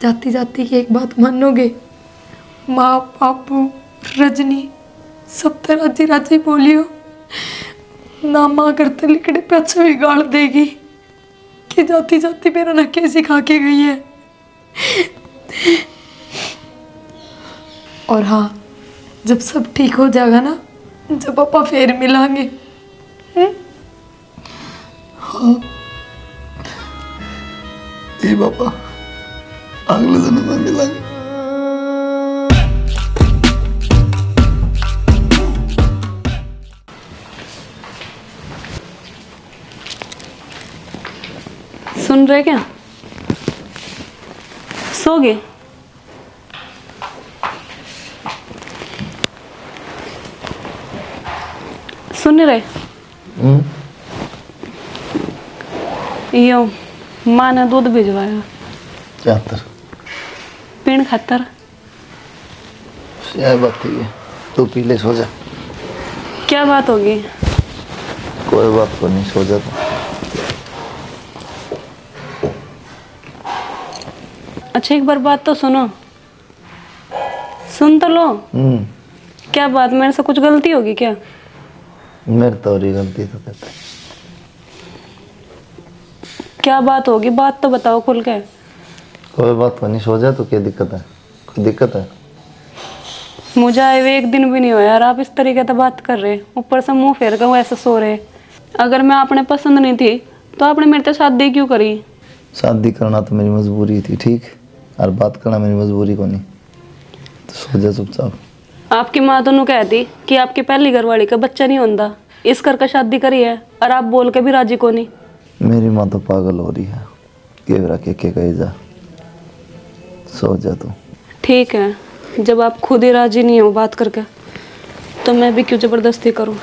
जाती जाती की एक बात मानोगे? माँ पापू रजनी सब तो राजी राजी बोलियो ना। माँ करते लिखड़े पे अच्छा भी गाड़ देगी कि जाती जाती मेरा नके सिखा के गई है। और हाँ, जब सब ठीक हो जाएगा ना, जब पापा फिर मिलांगे। हाँ ये पापा अगले जन्म में मिलेंगे। सुन रहे क्या? सो गए? सुन नहीं रहे? यो माँ ने दूध भिजवाया। क्या पीण खातर। यह बात है, तू पी ले, सो जा। क्या बात होगी? कोई बात को नहीं, सो जा तू। अच्छा एक बार बात तो सुनो। सुन तो लो। क्या बात, मेरे से कुछ गलती होगी क्या? मेरी तो और गलती तो कहते। क्या बात होगी, बात तो बताओ खुल के। कोई बात को नहीं, सो जा। तो क्या दिक्कत है? कोई दिक्कत है? मुझे आए हुए एक दिन भी नहीं हुआ यार, आप इस तरीके से बात कर रहे, ऊपर से मुंह फेर कर ऐसे सो रहे। अगर मैं आपने पसंद नहीं थी तो आपने मेरे से शादी क्यों करी? शादी करना तो मेरी मजबूरी थी, ठीक, और बात करना मेरी मजबूरी को नहीं। तो सो जा चुपचाप। आपकी माँ तो नू कहती कि आपकी पहली घरवाली का बच्चा नहीं होता, इस करके शादी करी है, और आप बोल के भी राजी को नहीं। मेरी माँ तो पागल हो रही है, केवरा के कही जा। सो जा तू। ठीक है, जब आप खुद ही राजी नहीं हो बात करके, तो मैं भी क्यों जबरदस्ती करूं?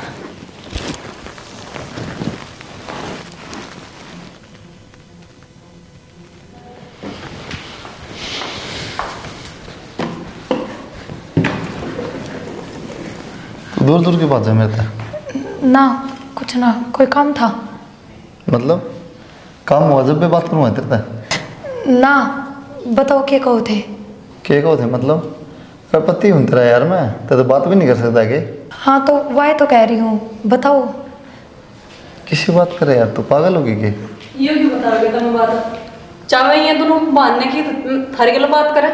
दूर दूर की बात है मेरे तक। ना कुछ ना, कोई काम था। मतलब काम हुआ जब भी बात करूँ तेरे तक। ना बताओ क्या कहो थे? क्या कहो थे मतलब? पति हूँ तेरा यार, मैं तो बात भी नहीं कर सकता कि? हाँ तो वही तो कह रही हूँ, बताओ। किसी बात करे यार, तू पागल होगी कि? ये क्यों बता रहे तुम बात? चाहे ये दोनों बांधने की थारे के लिए बात करें?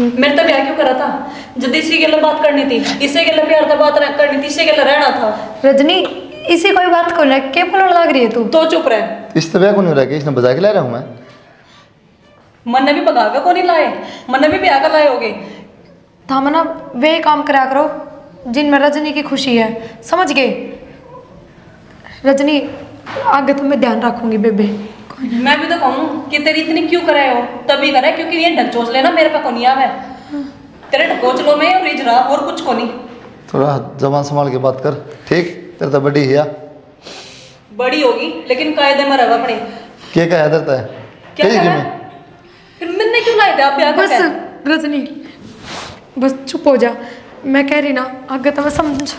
मेरे तो ब्याह क्यों करा था? जब इसी के लिए बात करनी थी, इसे के लिए प्यार का बात करनी थी, इसे के लिए रहना था। रजनी इसी कोई बात को लेके क्या बोलने लग रही है तू? तो चुप रहे। इस तरह को नहीं रहा कि इसने बजा के ला रहा हूँ मैं। मन ने भी भगा कर को नहीं लाए, मन ने भी ब्याह कर लाए होगे। थामना वे काम करा करो जिनमें रजनी की खुशी है, समझ गए? रजनी आगे तो मैं ध्यान रखूंगी बेबे। मैं भी तो कहूँ कि तेरी इतनी क्यों कराए हो? तभी करे क्योंकि ये ढकोच लेना मेरे पे को नहीं आवे। तेरे ढकोच लो मैं और रिज रहा, और कुछ को नहीं। थोड़ा जबान संभाल के बात कर, ठीक? तेरे तो बड़ी है। बड़ी होगी लेकिन कायदे में रह अपने। क्या कहा है? क्या कहा? फिर मैंने क्यों लाए थे आप ब्याह बस करके? रजनी बस चुप हो जा, मैं कह रही ना आगे तो मैं समझ।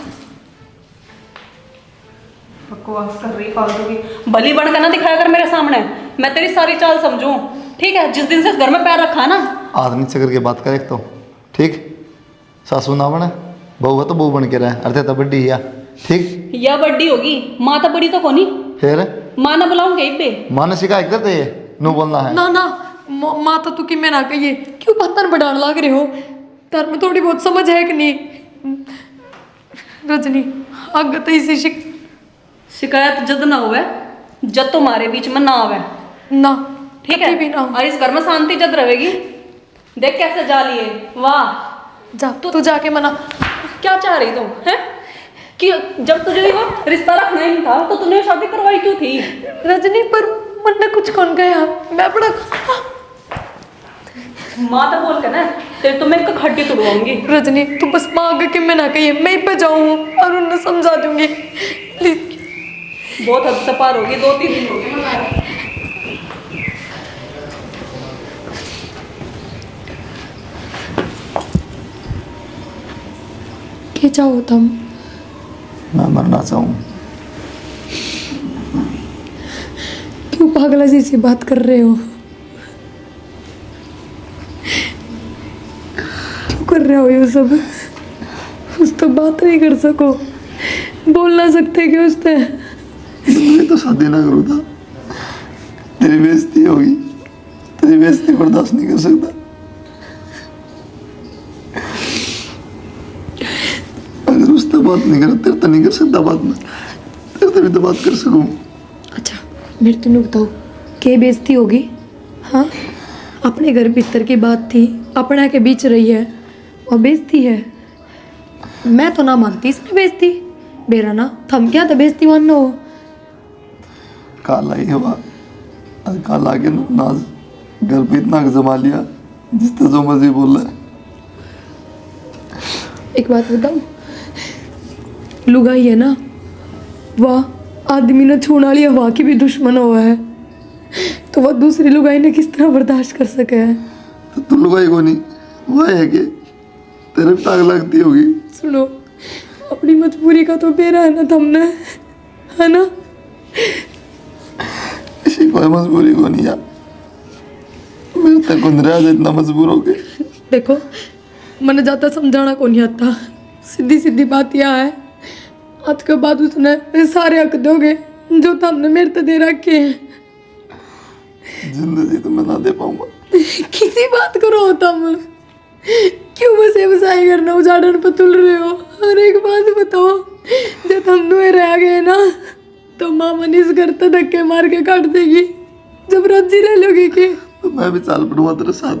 बकवास कर रही फालतू की। बली बन के ना दिखाया कर मेरे सामने, मैं तेरी सारी चाल समझूं, ठीक है? जिस दिन से इस घर में पैर रखा ना, हाथ नीचे करके बात कर एक तो, ठीक? सासू ना बने, बहू है तो बहू बन के रहे, अर्थे तो बड्डी है, ठीक? या बड्डी होगी, माँ तो बड़ी तो कोनी। फिर माँ ना बुलाऊंगे इब्बे। माँ ने शिकायत करते है नू बोलना है ना ना माँ तो तू कि मैं ना कहिए, क्यों पत्थर बढ़ाने लग रहे हो? तार में थोड़ी बहुत समझ है कि नहीं? रजनी आगे तो इसी शिकायत जद ना होवे, जब तुम्हारे बीच में ना आवे ना, ठीक है? भी ना हो। और इस घर में शांति जद रहेगी। देख कैसे जा लिए, वाह। जा तू जाके मना। क्या चाह रही तुम है कि जब तुझे वो रिश्ता रखना ही नहीं था तो तूने शादी करवाई क्यों थी? रजनी पर मन ने कुछ कौन गया, मैं बड़ा माँ तो बोल के ना तेरे तो मैं एक खड्डी तोड़वाऊंगी। रजनी तू बस माँ आगे कि मैं ना कहिए, मैं पे जाऊँ और उन्हें समझा दूंगी प्लीज। बहुत हद से पार होगी, 2-3 दिन हो गए। क्या चाहो तुम? मैं मरना चाहूँ। क्यों पागल जैसी बात कर रहे हो? रहे हो ये सब? उस तो बात नहीं कर सको, बोल ना सकते कि उसने? मैं तो शादी ना करूँ था, तेरी बेइज्जती होगी, तेरी बेइज्जती बर्दाश्त नहीं कर सकता। अगर उससे बात नहीं कर, तेरे तो नहीं कर सकता बात में, तेरे तो भी तो बात कर सकूँ। अच्छा मेरे तुमने बताओ क्या बेइज्जती होगी? हाँ, अपने घर भीतर की बात थी, अपना के बीच रही है और बेइज्जती है। मैं तो ना मानती इसने बेइज्जती, बेरा ना थम क्या तो बेइज्जती मानो। काला ही हुआ, आज काला के नाज घर पे इतना जमा लिया जिससे जो मर्जी बोल रहा है। एक बात बताऊं, लुगाई है ना, वाह आदमी ने छूना लिया, वहाँ की भी दुश्मन हुआ है, तो वह दूसरी लुगाई ने किस तरह बर्दाश्त कर सके है? तो तू लुगाई को नहीं, वह है कि तेरे पे टांग लगती होगी। सुनो, अपनी मजबूरी का तो बेरा है ना तुमने, है ना? ऐसी कोई मजबूरी को नहीं यार, मेरे तक गुंदरा इतना मजबूर हो गए। देखो मैंने ज़्यादा समझाना को नहीं आता, सीधी सीधी बात यह है, आज के बाद उसने सारे हक दोगे जो तुमने मेरे तो दे रखे हैं। जिंदगी तो मैं ना दे पाऊंगा। किसी बात करो तुम, क्यों बस ये बसाई करना उजाड़न पर तुल रहे हो? और एक बात बताओ, जब हम दोए रह गए ना तो माँ मनीष घर तो धक्के मार के काट देगी, जब राजी रह लोगे कि तो मैं भी चाल पड़ूंगा तेरे साथ,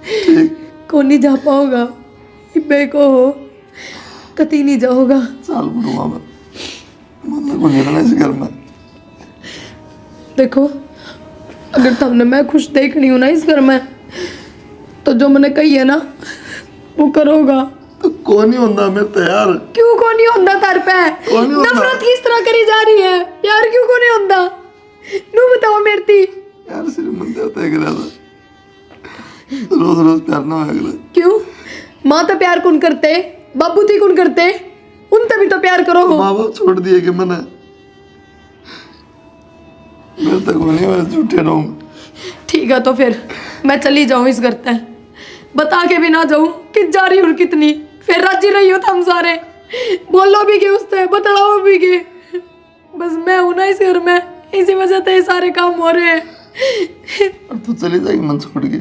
ठीक? कौन नहीं जा पाओगा, इब्बे को हो कती नहीं जाओगा। चाल पड़ूंगा मैं, मतलब को नहीं रहना इस घर में। देखो अगर तुमने मैं खुश देखनी हूँ ना इस घर में, तो जो मैंने कही है ना वो करोगा। तो कौन ही होता मैं तैयार। क्यों को नहीं होता तार पे? कौन नहीं होंदा? नफरत किस तरह करी जा रही है, प्यार क्यों को नहीं होता? नू बताओ मेरे ती। यार सिर्फ मन देवता है करा था, रोज रोज प्यार ना होया करे। क्यों? माँ तो प्यार कौन करते, बाबू थी कौन करते, उन तभी तो प्यार करो हो। माँ बाप छोड़ दिए कि मैंने, मेरे तक वो नहीं, मैं झूठे रहूंगा। ठीक है तो फिर मैं चली जाऊँ इस घर से, बता के भी ना जाऊँ कि जा रही हूँ कितनी, फिर राजी रही हो तुम सारे, बोलो भी के उससे बतलाओ भी के, बस मैं हूं ना इस घर में, इसी वजह से ये सारे काम हो रहे हैं। और तू चली जाएगी मन छोड़ के?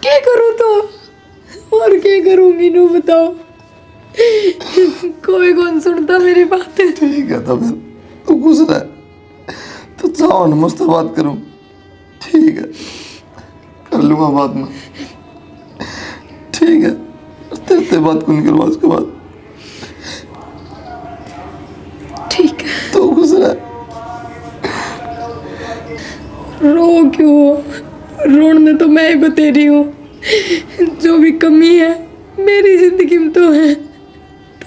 क्या करूँ तो, और क्या करूँगी नू बताओ? कोई कौन सुनता मेरी बात? ठीक है तो फिर तू खुश रह, तू चाहो ना मुझसे बात करूं, ठीक है कर लूंगा बात में, ठीक है? तेरे से बात को निकलवा उसके बाद, ठीक है। तू खुश रह। रो क्यों? रोने तो मैं ही बता रही हूँ, जो भी कमी है मेरी जिंदगी में तो है,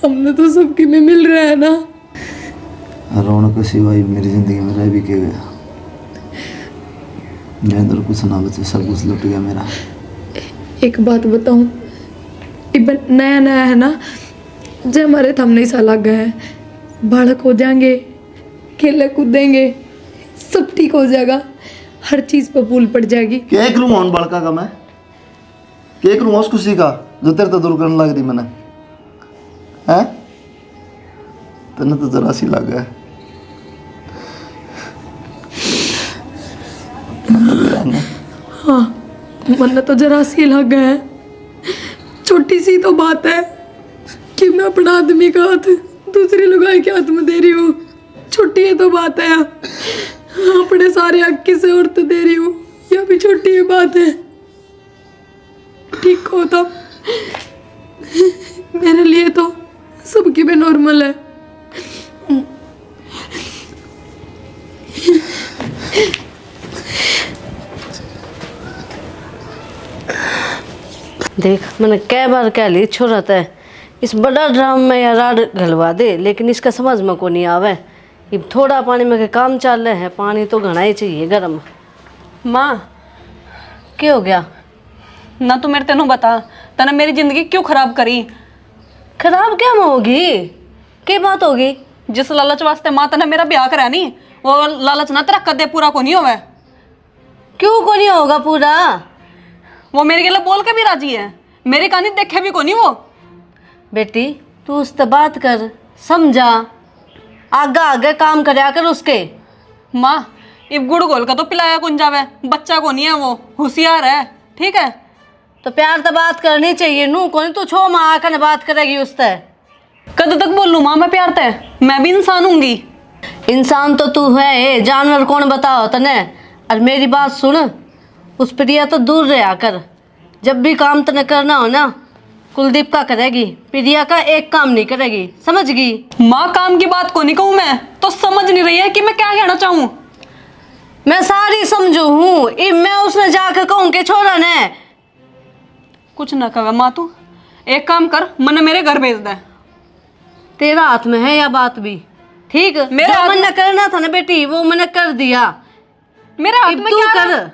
हमने तो सबकी में मिल रहा है ना। रौनक के सिवाय मेरी जिंदगी में रह भी के गया, मैं तो कुछ ना बचे, सब कुछ लुट गया मेरा। एक बात बताऊं, इबन नया नया है ना, जब हमारे थमने सा लग गया है, बालक हो जाएंगे, खेले कूदेंगे, सब ठीक हो जाएगा, हर चीज़ पर भूल पड़ जाएगी। क्या करूँ मोहन बालका का मैं, क्या करूँ उस खुशी का जो तेरे तो दूर करने लग रही मैंने, हैं? तेने तो जरा सी लग गया। हाँ मन तो जरा सी लग गया है, छोटी सी तो बात है कि मैं अपना आदमी का हाथ दूसरे लुगाई के हाथ में दे रही हूँ, छोटी है तो बात है, अपने सारे हक किसी और तो दे रही हूँ, यह भी छोटी है बात है। ठीक हो तब मेरे लिए तो सबकी भी नॉर्मल है। देख मैंने कई बार कह ली छोरा है इस बड़ा ड्राम में या राड घलवा दे, लेकिन इसका समझ में को नहीं आवे। ये थोड़ा पानी में के काम चल रहे हैं, पानी तो घना ही चाहिए गर्म। माँ क्या हो गया? ना तो मेरे तेनों बता, तने मेरी जिंदगी क्यों खराब करी? खराब क्या होगी, क्या बात होगी? जिस लालच वास्ते माँ तने मेरा ब्याह करा नी, वो लालच ना तेरा कदे पूरा को नहीं होवे। क्यों को नहीं होगा पूरा? वो मेरे के लिए बोल के भी राजी है, मेरे कानी देखे भी कोनी वो। बेटी तू उससे बात कर, समझा, आगे आगे काम करया कर उसके। माँ इब गुड़ घोल का तो पिलाया कौन जावे, बच्चा को नहीं है वो, होशियार है, ठीक है। तो प्यार से बात करनी चाहिए, नू कौन तू छो माँ आकर बात करेगी उससे। कद तक बोल लूँ माँ मैं प्यार ते, मैं भी इंसान हूँगी। इंसान तो तू है, जानवर कौन बताओ तने। और मेरी बात सुन, उस प्रिया तो दूर रहा कर। जब भी काम तने करना हो ना, कुलदीप का करेगी, प्रिया का एक काम नहीं करेगी, समझ गई। माँ काम की बात को नहीं कहूँ मैं तो समझ नहीं रही है कि मैं क्या कहना चाहूँ। मैं सारी समझू हूँ, इब मैं उसने जाकर कहूँ के छोरा ने कुछ ना कहे माँ, तू एक काम कर, मन मेरे घर भेज दे। तेरा हाथ में है या बात भी, ठीक। मेरे जो हाथ मैंने करना था ना बेटी, वो मैंने कर दिया। मेरे हाथ इब में तू क्या कर। है?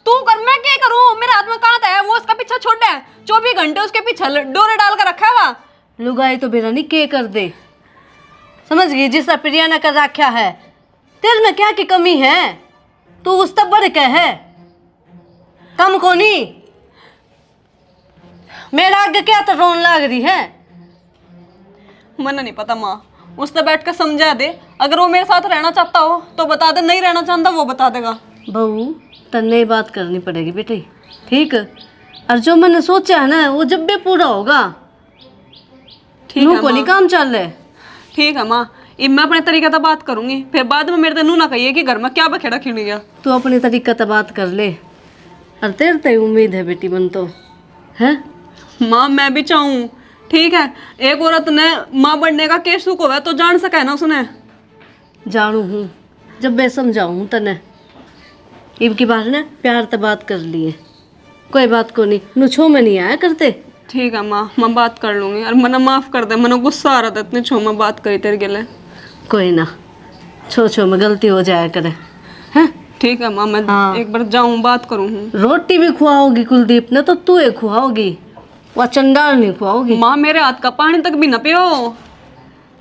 तू कर, मैं क्या करूँ, मेरे हाथ में कहाँ था है? वो उसका पीछा छोड़ दे, 24 घंटे उसके पीछे डोरे डाल कर रखा है वहाँ। लुगाई तो बेरा नहीं के कर दे, समझ गई। जिसका प्रिया ने कर रखा है, तेरे में क्या की कमी है? तू उस तब बढ़ के है, कम को नहीं। मेरा आगे क्या तो रोन लाग रही है। मन नहीं पता माँ, उससे बैठ कर समझा दे। अगर वो मेरे साथ रहना चाहता हो तो बता दे, नहीं रहना चाहता वो बता देगा। बहू तन्ने बात करनी पड़ेगी बेटी, ठीक। और जो मैंने सोचा है ना, वो जब भी पूरा होगा। ठीक नू है को नहीं माँ, काम चल रहे। ठीक है माँ, अब मैं अपने तरीके से बात करूंगी, फिर बाद में मेरे नू ना कहिए कि घर में क्या बखेड़ा खिल गया। तू अपने तरीका से बात कर ले, और तेरे ते उम्मीद है बेटी मन तो है। माँ मैं भी चाहूँ, ठीक है। एक औरत ने माँ बनने का केस को है तो जान सका है ना उसने। जानू हूँ, जब मैं समझाऊँ तने। इब की बात ना प्यार से बात कर लिए, कोई बात को नहीं। नुछो में नहीं आया करते। ठीक है माँ, मैं बात कर लूंगी। और मना माफ कर दे, मना गुस्सा आ रहा था इतने छो में बात करी तेरे गले। कोई ना, छो छो में गलती हो जाया करे, हैं। ठीक है माँ, मैं हाँ। एक बार जाऊँ बात करूँ। रोटी भी खुआओगी कुलदीप ने तो तू ही खुआओगी, वह चंडाल नहीं खुआओगी। माँ मेरे हाथ का पानी तक भी न पियो।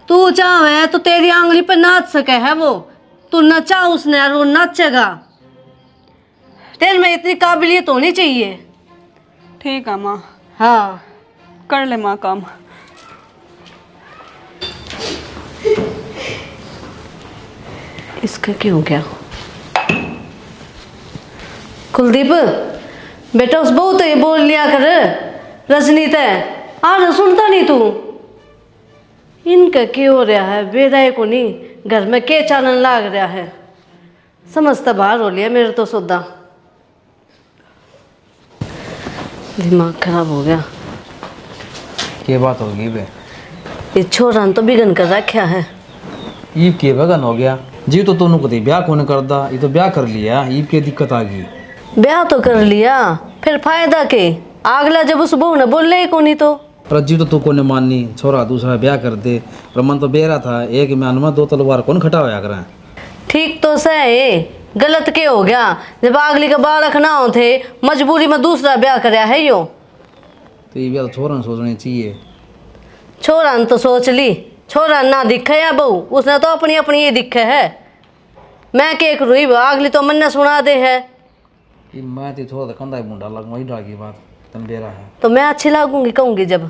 तू चाहे तो तेरी आंगली पे नाच सके है वो। तू नचा उसने और वो नाचेगा। तेरे में इतनी काबिलियत होनी चाहिए। ठीक है माँ, हाँ कर ले माँ काम। इसका क्यों क्या कुलदीप बेटा, उस बहू तो ये बोल लिया कर रजनी तय आज सुनता नहीं तू। इनका क्यों हो रहा है बेदाय को नहीं, घर में के चालन लाग रहा है। समझता बाहर हो लिया मेरे तो सौदा, दिमाग खराब हो गया। के बात होगी बे? ये छोरा ने तो बिगन कर रखा है। ईब के बगन हो गया जी, तो दोनों को ब्याह कौन करदा, ये तो ब्याह कर लिया, ईब के दिक्कत आ गई। ब्याह तो कर लिया, फिर फायदा के? अगला जब उस बहू ने बोले ही को नहीं तो। पर जी तो तू को ने माननी, छोरा दूसरा ब्याह कर दे। पर मन तो बेरा था, एक म्यान में दो तलवार कौन खटा होया करें। ठीक तो सही, गलत के हो गया जब अगली का बालक ना हो थे, मजबूरी में दूसरा ब्याह कराया है यो। तो ये ब्याह तो छोरा ने सोचनी चाहिए। छोरा ने तो सोच ली, छोरा ना दिखे या बहू, उसने तो अपनी अपनी ये दिखे है। मैं के रुई अगली तो मन ने सुना दे है। ये मैं तो थोड़ा कंधा ही मुंडा लग वही डाल की बात तन बेरा है। तो मैं अच्छी लागूंगी कहूंगी जब।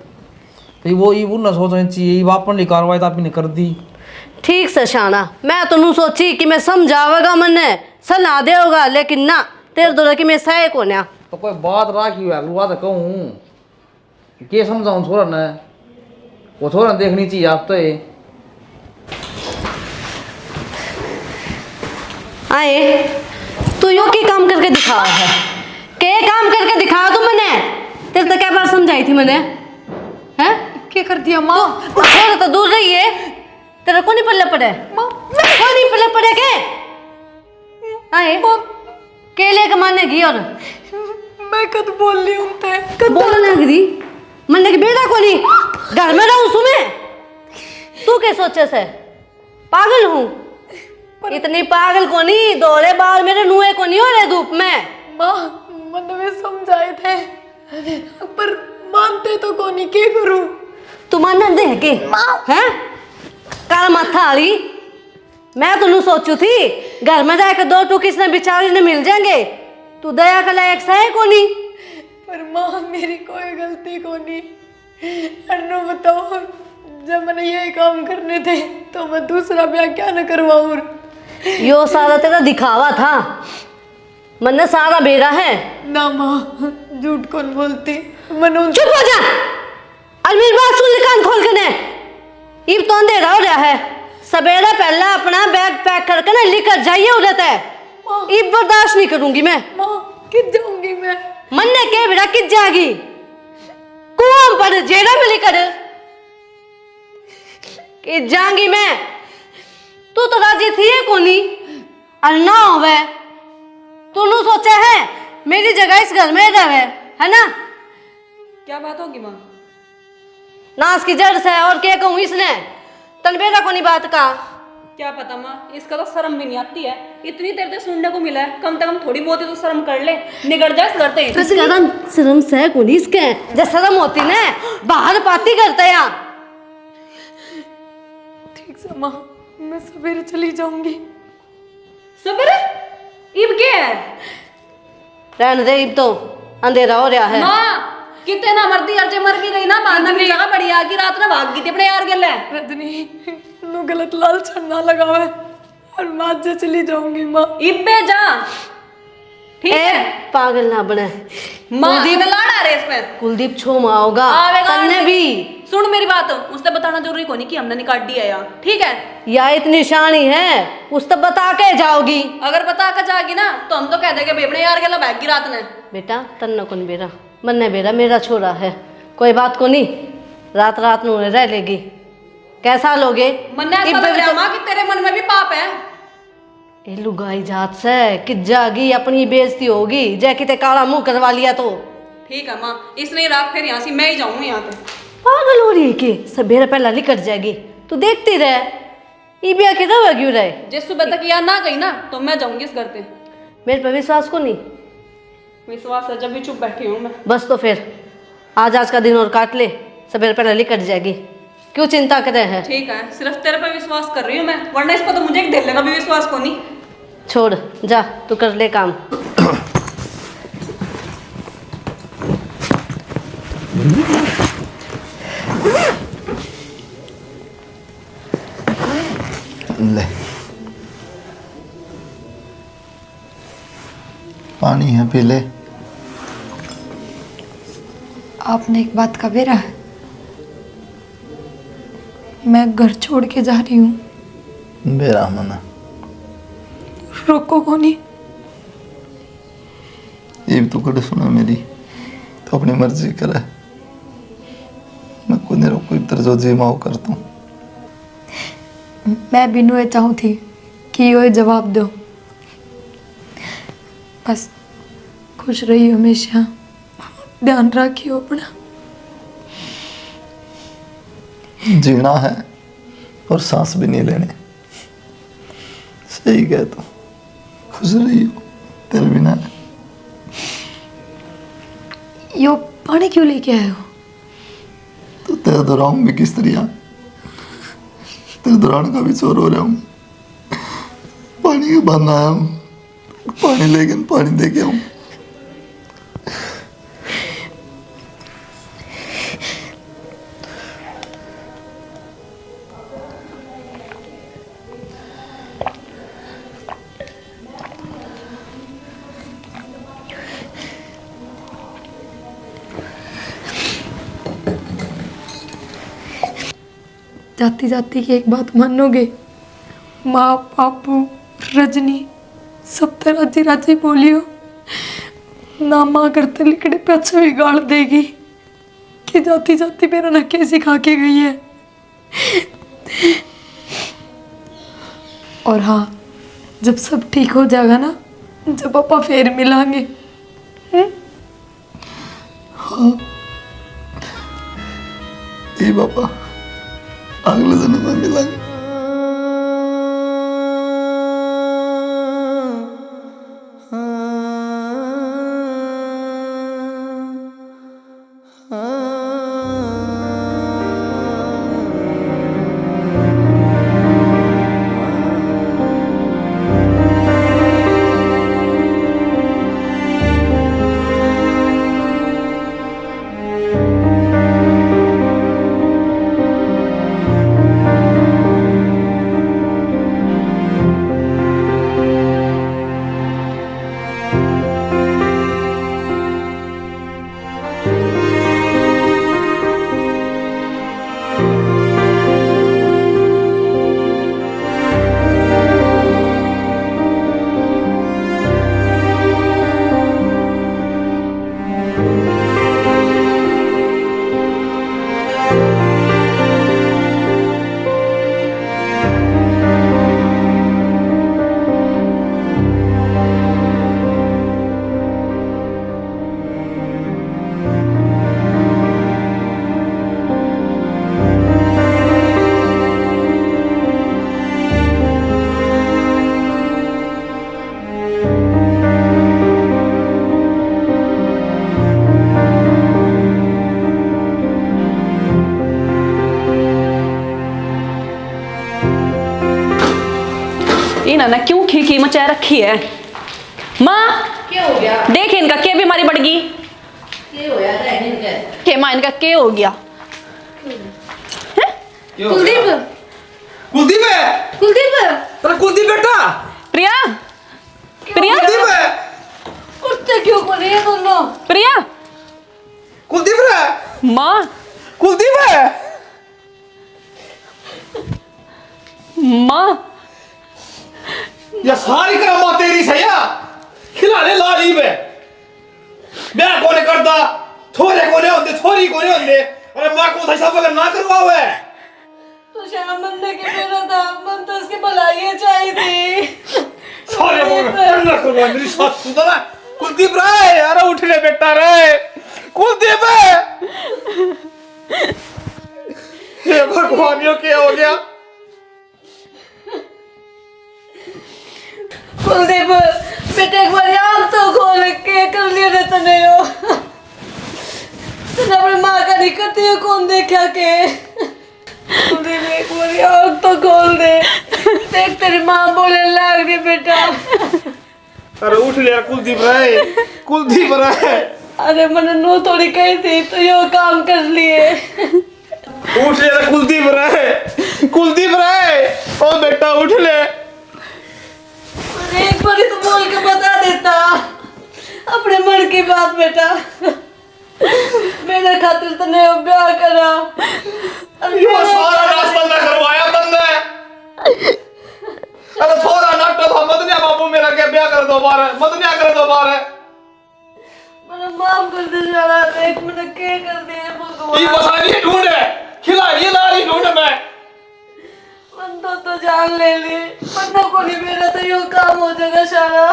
तो वो ये ना सोचनी चाहिए, ये वापन ली कार्रवाई तो आपने कर दी। ठीक से शाना, मैं तो नू सोची कि मैं समझावेगा मन ने सलाह देगा, लेकिन ना तेरे दो कि मैं सह को ना। तो कोई बात राखी हुआ बात कहूँ के समझाऊँ छोरा ने, वो छोरा देखनी चाहिए आप तो ये। आए तू यो की काम करके दिखा है, के काम करके दिखा तू मैंने। तेरे तो क्या बार समझाई थी मैंने, हैं? क्या कर दिया माँ? थोड़ा तो दूर रही है, तेरा को नहीं पल्ले पड़े, को नहीं पल्ले पड़े के? आए केले कमाने की और मैं कद बोल रही हूँ ते बोलने गिरी मन के बेटा को नहीं घर में रहूं सुमे। तू क्या सोचे से पागल हूँ? इतनी पागल को नहीं, दौड़े बाल मेरे नुए को नहीं हो रहे धूप में। माँ मन में समझाए थे पर मानते तो को नहीं, क्या करूँ? तू मान दे के हैं काल माथा आली। मैं तो सोचू थी घर में जाकर दो टू किसने बिचारी ने मिल जाएंगे, तू दया का लायक सहे को नहीं। पर माँ मेरी कोई गलती को नहीं। अनु बताओ, जब मैंने ये काम करने थे तो मैं दूसरा ब्याह क्या न करवाऊं। यो सारा तेरा दिखावा था, मन्ने सारा बेरा है। ना माँ, झूठ कौन बोलती। मनु चुप हो जा, और मेरी बात सुन ले कान खोल के ने। इब तो अंधेरा हो रहा है, सवेरे पहले अपना बैग पैक करके ना लेकर जाइए उधर है। इब बर्दाश्त नहीं करूंगी मैं। माँ कित जाऊंगी मैं। मन्ने के बेरा कित जाएगी, कुआं पर जेरा में लेकर कि जाऊंगी मैं। तू तो राजी थी है कोनी, और ना होवे तूने सोचा है मेरी जगह इस घर में रहे, है ना। क्या बात होगी माँ? नाश की जड़ से और क्या कहूँ इसने, तनबेरा को नहीं बात का। क्या पता माँ, इसका तो शर्म भी नहीं आती है। इतनी देर से सुनने को मिला है, कम से कम थोड़ी बहुत ही तो शर्म कर ले, निकल जा इस घर से। शर्म से को नहीं इसके, जब शर्म होती ना बाहर पाती करते यहाँ। ठीक से माँ, मैं सवेरे चली जाऊंगी। सवेरे? इब क्या है? रहने दे, इब तो अंधेरा हो रहा है। माँ कितने ना मरती, अर्जे मर भी गई ना, मारना भी लगा बढ़िया की रात में भाग गई थी अपने यार गले। रजनी, नु गलत लालच ना लगावे, और माँ से चली जाऊंगी माँ। इब्बे जा, ठीक है। पागल ना बने। माँ ने लाड़ा रे इस पे। कुलदीप छोमा होगा आवेगा तन्ने भी। सुन मेरी बात, उसने बताना जरूरी को नहीं कि हमने निकाल दिया यार, ठीक है। या इतनी निशानी है, उस तब बता के जाओगी। अगर बता कर जाएगी ना तो हम तो कह देंगे बेबने यार गला भाग गई रात में। बेटा तन्ना कौन बेरा, मन्ने बेरा मेरा छोरा है, कोई बात को नहीं। रात रात नू रह लेगी, कैसा लोगे। मन ऐसा लग रहा माँ कि तेरे मन में भी पाप है। ए लुगाई जात से कि जागी अपनी बेइज्जती होगी, जै किते काला मुंह करवा लिया तो। ठीक है माँ, इसने रात फिर यहाँ से मैं ही जाऊंगी यहाँ पे। पागल हो रही है कि सवेरे पहला निकट जाएगी, तू देखती रह। ये ब्याह के दवा क्यों रहे, जिस सुबह तक यहाँ ना गई ना तो मैं जाऊंगी इस घर पे। मेरे पे विश्वास को नहीं। विश्वास है, जब भी चुप बैठी हूँ मैं। बस तो फिर आज का दिन और काट ले, सवेरे पहला निकट जाएगी, क्यों चिंता कर रहे हैं। ठीक है, सिर्फ तेरे पे विश्वास कर रही हूँ मैं, वरना इस पर तो मुझे एक दिल लगा भी विश्वास को नहीं। छोड़ जा, तू कर ले काम। ले पानी है, पी ले। आपने एक बात का बेरा है, मैं घर छोड़ के जा रही हूँ। बेरा मना, रोको को नहीं। ये तो कड़े सुना मेरी, तो अपनी मर्जी करे, मैं कोई नहीं रोको। इधर जो जी माओ करता हूँ। मैं बिनु ये चाहूँ थी कि यो जवाब दो, बस खुश रहियो हमेशा, ध्यान रखियो अपना। जीना है और सांस भी नहीं लेने, सही कह तू। खुश रहियो, तेरे बिना। यो पानी क्यों लेके आए हो? तो तेरे दौरान भी किस तरह, तेरे दौरान का भी चोर हो रहा हूँ। पानी के बहाने आया हूँ, पानी लेकिन पानी दे के आऊँ। जाती जाती की एक बात मानोगे? माँ, पापू, रजनी सब तो राजी राजी बोलियो ना। माँ करते लिखड़े पे अच्छा भी गाड़ देगी कि जाती जाती मेरा नके सिखा के गई है। और हाँ, जब सब ठीक हो जाएगा ना, जब पापा फिर मिलांगे। हाँ, ये पापा अगले जन्म में मिलेंगे। इन्होंने क्यों खी मचा रखी है। माँ क्या हो गया? देख इनका क्या बीमारी बढ़ गई। क्या हो गया इनका? के माँ इनका क्या हो गया। कुलदीप, कुलदीप है, कुलदीप, अरे कुलदीप बेटा, प्रिया प्रिया कुलदीप है, उठते क्यों को नहीं है दोनों? प्रिया कुलदीप है, माँ कुलदीप है। माँ ये सारी करामा तेरी सया खिलाने लाजीब है। ब्याह कोने करता, छोरे कोने होंदे, छोरी कोने होंदे, अरे माँ को सब अगर ना करवावे तो शर्म बनने के मेरा था, मन तो उसकी भलाई चाहिए थी। सारे बोल करवा मेरी सास सुन ना। कुलदीप रे, अरे उठ ले बेटा रे, कुलदीप है। ये भगवान यो क्या हो गया। कुलदीप बेटे एक बार आँख तो खोल के कर लिया ना तने हो। तने अपनी माँ का नहीं करती हो कौन देखा के। कुलदीप एक बार आँख तो खोल दे, देख तेरी माँ बोलने लग रही बेटा। अरे उठ ले कुलदीप रे, कुलदीप रे। अरे मैंने नो थोड़ी कही थी तो यो काम कर लिए। उठ ले कुलदीप रे, कुलदीप रे, ओ बेटा उठ ले। अरे एक बार तो बोल के बता देता अपने मन की बात बेटा। मेरे खातिर तो नहीं ब्याह करा। यो सारा रास्ता ना करवाया तंदे। अरे थोड़ा नाटक था, मत नहीं बाबू मेरा क्या ब्याह कर दो बार, मत नहीं कर दो बार। मैंने माफ कर दे जरा, देख मैंने क्या कर दिया ये भगवान। बसानी ढूंढे, खिलाड़ी लारी ढूंढ मैं। बंदो तो जान ले ली, बंदो को नहीं मेरा तो यो काम हो जाएगा सारा।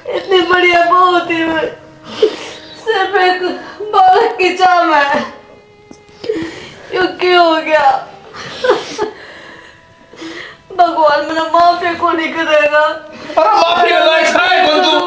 इतनी बढ़िया बहू थी मैं, सिर्फ एक बालक की चाम है, यो क्यों हो गया। भगवान मेरा माफी को नहीं करेगा। अरे माफी का लायक है कौन तू?